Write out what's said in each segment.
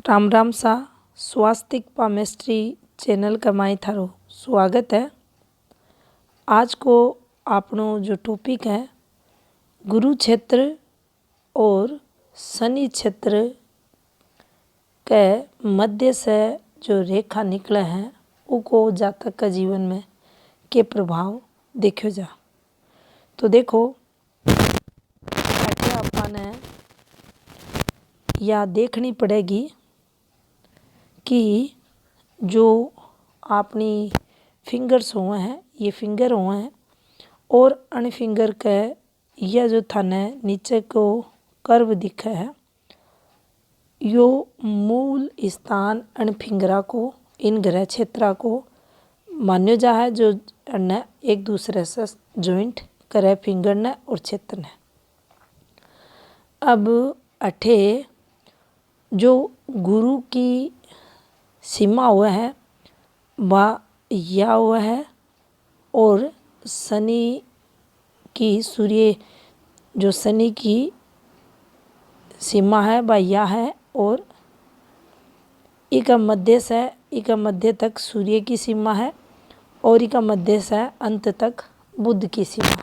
राम राम सा स्वास्तिक palmistry channel का माई थारो स्वागत है। आज को आपनो जो टॉपिक है गुरु क्षेत्र और शनि क्षेत्र के मध्य से जो रेखा निकले हैं उको जातक का जीवन में के प्रभाव देखो जा। तो देखो अपने या देखनी पड़ेगी कि जो अपनी फिंगर्स हुए हैं ये फिंगर हुए हैं और अन फिंगर के यह जो थाने नीचे को कर्व दिखे है यो मूल स्थान अन फिंगरा को इन ग्रह क्षेत्रा को मान्यो जा है जो ने एक दूसरे से ज्वाइंट करे फिंगर ने और क्षेत्र ने। अब अठे जो गुरु की सीमा हुआ है वह या हुआ है और शनि की सूर्य जो शनि की सीमा है वह या है और इका मध्य से इका मध्य तक सूर्य की सीमा है और इका मध्य से अंत तक बुध की सीमा।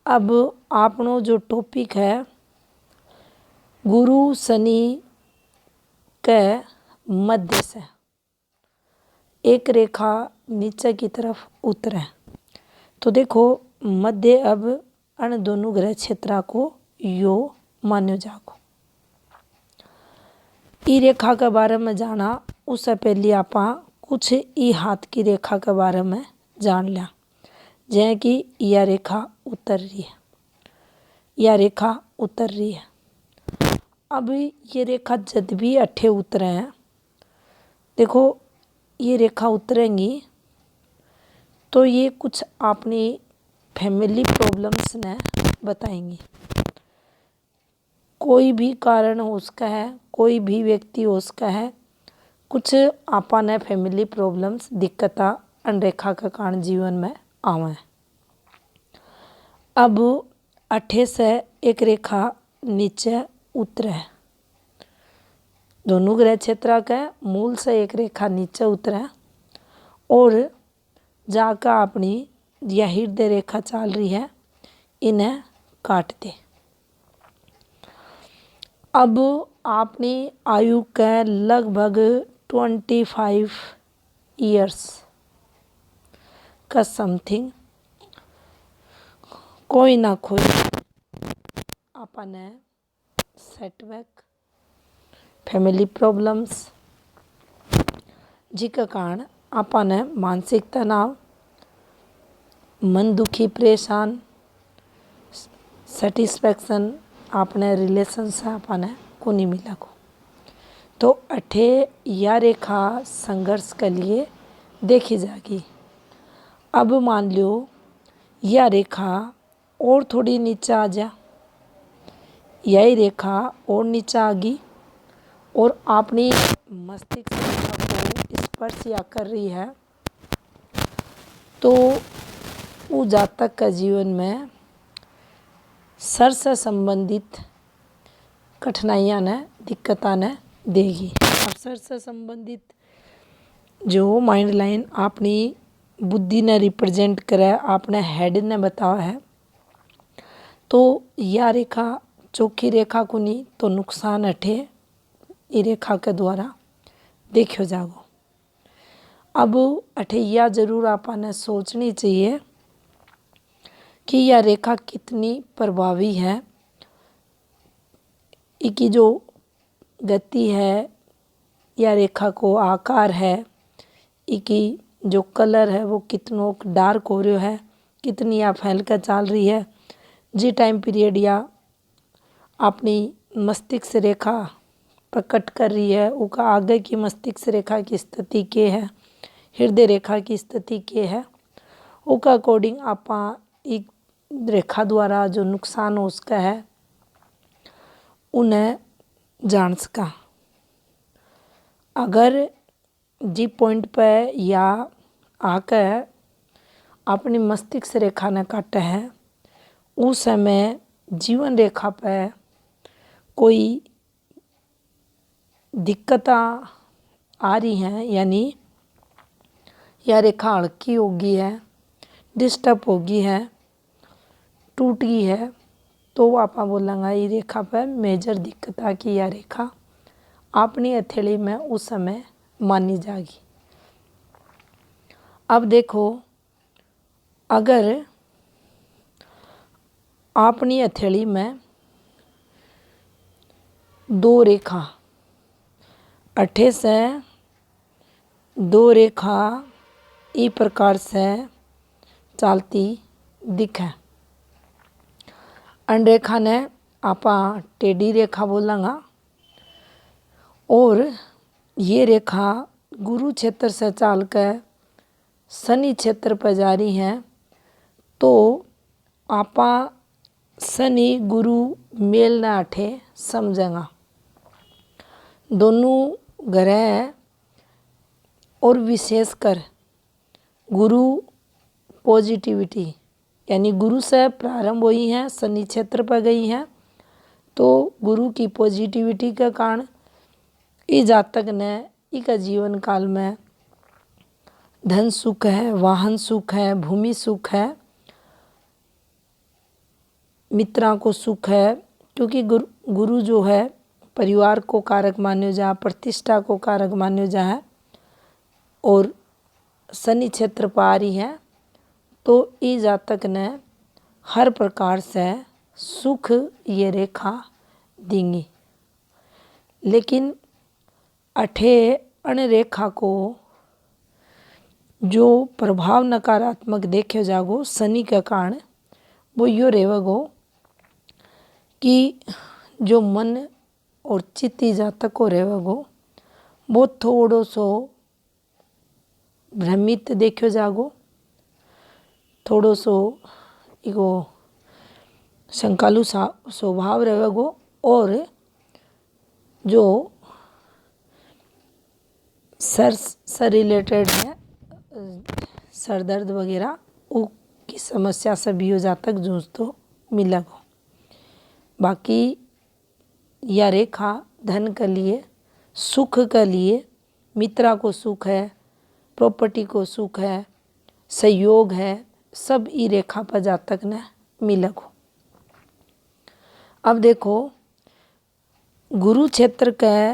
अब आपनो जो टॉपिक है गुरु शनि के मध्य से एक रेखा नीचे की तरफ उतरे तो देखो मध्य अब अन दोनों ग्रह क्षेत्रा को यो मान्यो जागो। ई रेखा के बारे में जाना उससे पहले आपा कुछ ई हाथ की रेखा के बारे में जान लिया। जै कि यह रेखा उतर रही है, यह रेखा उतर रही है। अब ये रेखा जब भी अठे उतरे हैं देखो ये रेखा उतरेंगी तो ये कुछ अपनी फैमिली प्रॉब्लम्स ने बताएंगी। कोई भी कारण हो उसका है, कोई भी व्यक्ति हो उसका है, कुछ आपा ने फैमिली प्रॉब्लम्स दिक्कता अन रेखा के कारण जीवन में आवे। अब अठे से एक रेखा नीचे उतरे दोनों ग्रह क्षेत्र के मूल से एक रेखा नीचे उतरे और जाकर अपनी यह हृदय रेखा चल रही है इन्हें काट दे। अब अपनी आयु के लगभग 25 इयर्स का समथिंग कोई ना कोई अपने सेटबैक फैमिली प्रॉब्लम्स जिसके कारण अपने मानसिक तनाव मन दुखी परेशान सेटिस्फैक्शन अपने रिलेशन से अपने को नहीं मिला को तो अठे यह रेखा संघर्ष के लिए देखी जाएगी। अब मान लो यह रेखा और थोड़ी नीचे आ जा, यही रेखा और नीचे आ गई और अपनी मस्तिष्क रेखा को स्पर्श या कर रही है तो वो जातक का जीवन में सर से संबंधित कठिनाइयाँ ने दिक्कतां ने देगी। अब सर से संबंधित जो माइंड लाइन अपनी बुद्धि ने रिप्रेजेंट करे आपने हेड ने बताया है तो यह रेखा चौखी रेखा को नहीं तो नुकसान अठे ई रेखा के द्वारा देखो जागो। अब अठे यह जरूर आपने सोचनी चाहिए कि यह रेखा कितनी प्रभावी है, इसकी जो गति है, यह रेखा को आकार है, इसकी जो कलर है वो कितनों डार्क हो रहा है, कितनी या फैल कर चल रही है, जी टाइम पीरियड या अपनी मस्तिष्क रेखा प्रकट कर रही है उसका आगे की मस्तिष्क रेखा की स्थिति के है, हृदय रेखा की स्थिति के है, उसका अकॉर्डिंग आपा एक रेखा द्वारा जो नुकसान हो उसका है उन्हें जान सका। अगर जी पॉइंट पे या आकर अपनी मस्तिष्क रेखा ने काटे है उस समय जीवन रेखा पे कोई दिक्कत आ रही हैं, यानी यह रेखा हल्की होगी है, डिस्टर्ब होगी है, टूट गई है, तो आप बोलेंगे ये रेखा पर मेजर दिक्कत आ कि यह रेखा अपनी हथेली में उस समय मानी जाएगी। अब देखो, अगर अपनी हथेली में दो रेखा अठे से दो रेखा इस प्रकार से चलती दिखे, अन रेखा ने आप टेढ़ी रेखा बोलेंगे। और ये रेखा गुरु क्षेत्र से चाल कर शनि क्षेत्र पर जा रही हैं, तो आप शनि गुरु मेल न अठे समझेंगा। दोनों ग्रह और विशेषकर गुरु पॉजिटिविटी, यानी गुरु से प्रारंभ हुई हैं, शनि क्षेत्र पर गई हैं, तो गुरु की पॉजिटिविटी के कारण इस जातक ने इसका जीवन काल में धन सुख है, वाहन सुख है, भूमि सुख है, मित्रों को सुख है, क्योंकि गुरु जो है परिवार को कारक मान्यो जा, प्रतिष्ठा को कारक मान्यो जा है, और शनि क्षेत्र पर आ रही है, तो इस जातक ने हर प्रकार से सुख ये रेखा देंगी। लेकिन अठे अण रेखा को जो प्रभाव नकारात्मक देखे जागो शनि के कारण, वो यो रहेगो कि जो मन और चित्ती जातक को रहेगो वो थोड़ो सो भ्रमित देखो जागो, थोड़ो सो इको शंकालु स्वभाव रहेगो, और जो सर रिलेटेड है, सर दर्द वगैरह की समस्या से भी हो जातक जूझ तो मिलेगा। बाकी यह रेखा धन के लिए, सुख के लिए, मित्रा को सुख है, प्रॉपर्टी को सुख है, सहयोग है, सब ई रेखा पर जातक ने मिलेगा। अब देखो, गुरु क्षेत्र के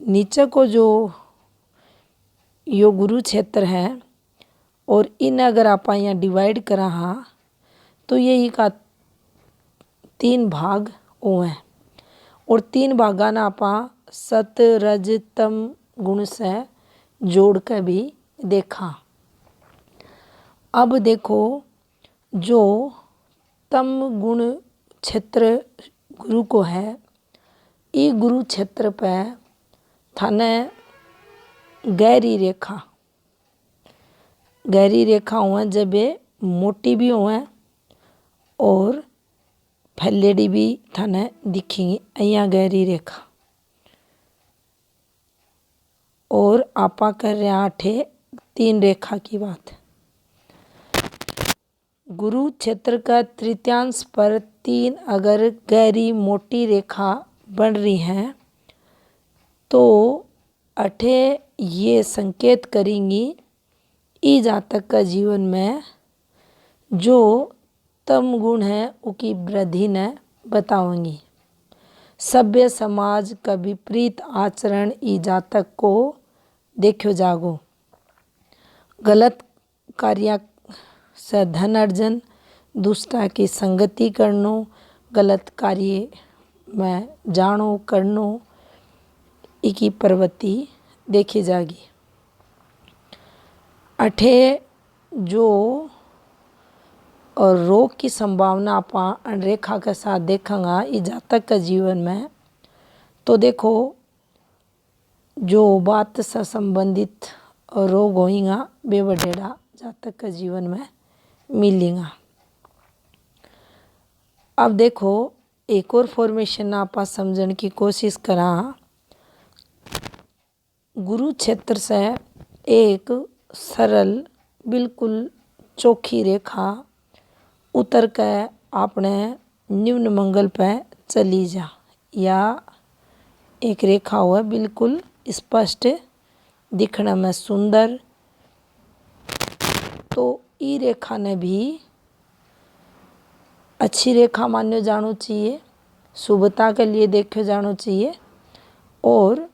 नीचे को जो यो गुरु क्षेत्र है, और इन अगर आप यहाँ डिवाइड करा हाँ, तो यही का 3 भाग हुए हैं, और 3 भागा ना आप सत रज तम गुण से जोड़ कर भी देखा। अब देखो, जो तम गुण क्षेत्र गुरु को है, ये गुरु क्षेत्र पे थाने गहरी रेखा हुए, जब ये मोटी भी हुए और फैलेडी भी थाने दिखेंगी, अया गहरी रेखा। और आपा कर रहे आठे 3 रेखा की बात। गुरु क्षेत्र का तृतीयांश पर 3 अगर गहरी मोटी रेखा बन रही हैं, तो अठे ये संकेत करेंगी ई जातक का जीवन में जो तम गुण है उसकी वृद्धि ने बताऊंगी। सभ्य समाज का विपरीत आचरण ई जातक को देखो जागो। गलत कार्य से धन अर्जन, दुष्टा की संगति करनो, गलत कार्य में जानो करनो, इकी प्रवृत्ति देखी जागी। अठे जो और रोग की संभावना आप रेखा के साथ देखेंगे इस जातक के जीवन में, तो देखो जो बात से संबंधित रोग होएगा वे बढ़ेड़ा जातक के जीवन में मिलेगा। अब देखो, एक और फॉर्मेशन आप समझने की कोशिश करा। गुरु क्षेत्र से एक सरल बिल्कुल चोखी रेखा उतर के आपने निम्न मंगल पे चली जा, या एक रेखा हुआ बिल्कुल स्पष्ट दिखने में सुंदर। तो ई रेखा ने भी अच्छी रेखा मान्यो जानो चाहिए, शुभता के लिए देखो जानो चाहिए। और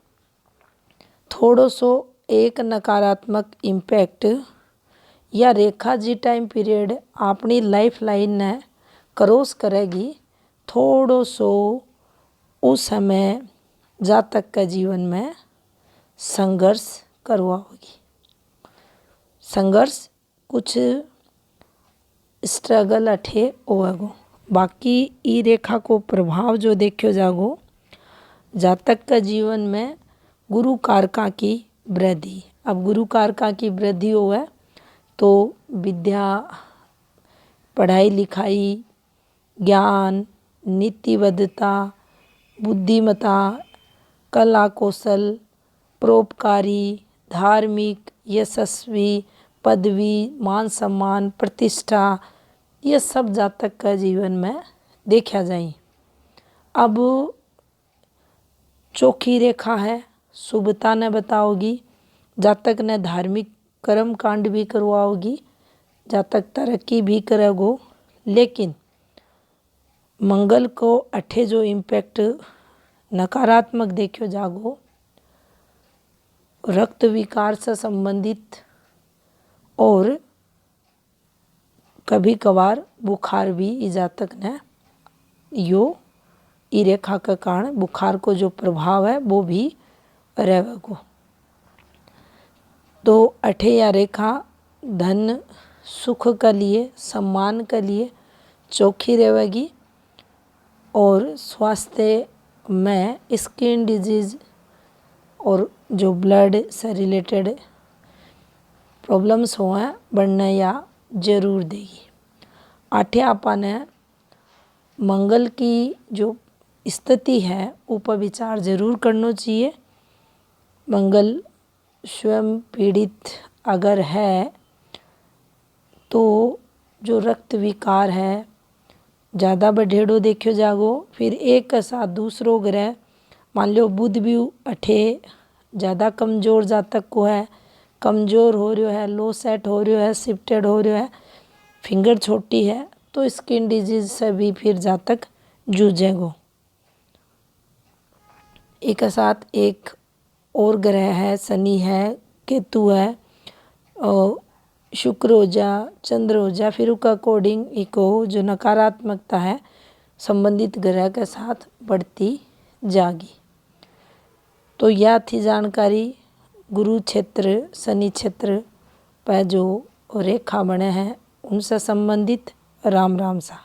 थोड़ो सो एक नकारात्मक इम्पैक्ट या रेखा जी टाइम पीरियड अपनी लाइफ लाइन ने क्रॉस करेगी, थोड़ो सो उस समय जातक के जीवन में संघर्ष करवाओगी। संघर्ष कुछ स्ट्रगल अठे होएगो। बाकी ई रेखा को प्रभाव जो देखो जागो, जातक का जीवन में गुरु कारका की वृद्धि। अब गुरु कारका की वृद्धि होवे तो विद्या, पढ़ाई लिखाई, ज्ञान, नीतिबद्धता, बुद्धिमता, कला कौशल, परोपकारी, धार्मिक, यशस्वी, पदवी, मान सम्मान, प्रतिष्ठा, ये सब जातक का जीवन में देखा जाए। अब चौथी रेखा है, शुभता ने बताओगी, जातक ने धार्मिक कर्म कांड भी करवाओगी, जातक तरक्की भी करेगो। लेकिन मंगल को अठे जो इम्पैक्ट नकारात्मक देखो जागो, रक्त विकार से संबंधित और कभी कभार बुखार भी ई जातक ने यो ई रेखा के कारण बुखार को जो प्रभाव है वो भी रहेगो। तो अठे या रेखा धन सुख के लिए, सम्मान के लिए चौखी रहेगी। और स्वास्थ्य में स्किन डिजीज और जो ब्लड से रिलेटेड प्रॉब्लम्स हो हैं बढ़ने या जरूर देगी। आठे आपने मंगल की जो स्थिति है ऊपर विचार जरूर करना चाहिए। मंगल स्वयं पीड़ित अगर है तो जो रक्त विकार है ज़्यादा बढ़ेड़ो देखो जागो। फिर एक के साथ दूसरो ग्रह, मान लो बुध भी अठे ज़्यादा कमज़ोर जातक को है, कमज़ोर हो रहा है, लो सेट हो रहा है, शिफ्टेड हो रहा है, फिंगर छोटी है, तो स्किन डिजीज से भी फिर जातक जूझेगो। एक साथ एक और ग्रह है, शनि है, केतु है, और शुक्र हो जा, चंद्र हो जा, फिर उसका अकॉर्डिंग इको जो नकारात्मकता है संबंधित ग्रह के साथ बढ़ती जागी। तो यह थी जानकारी गुरु क्षेत्र, शनि क्षेत्र पर जो रेखा बने हैं उनसे संबंधित। राम राम सा।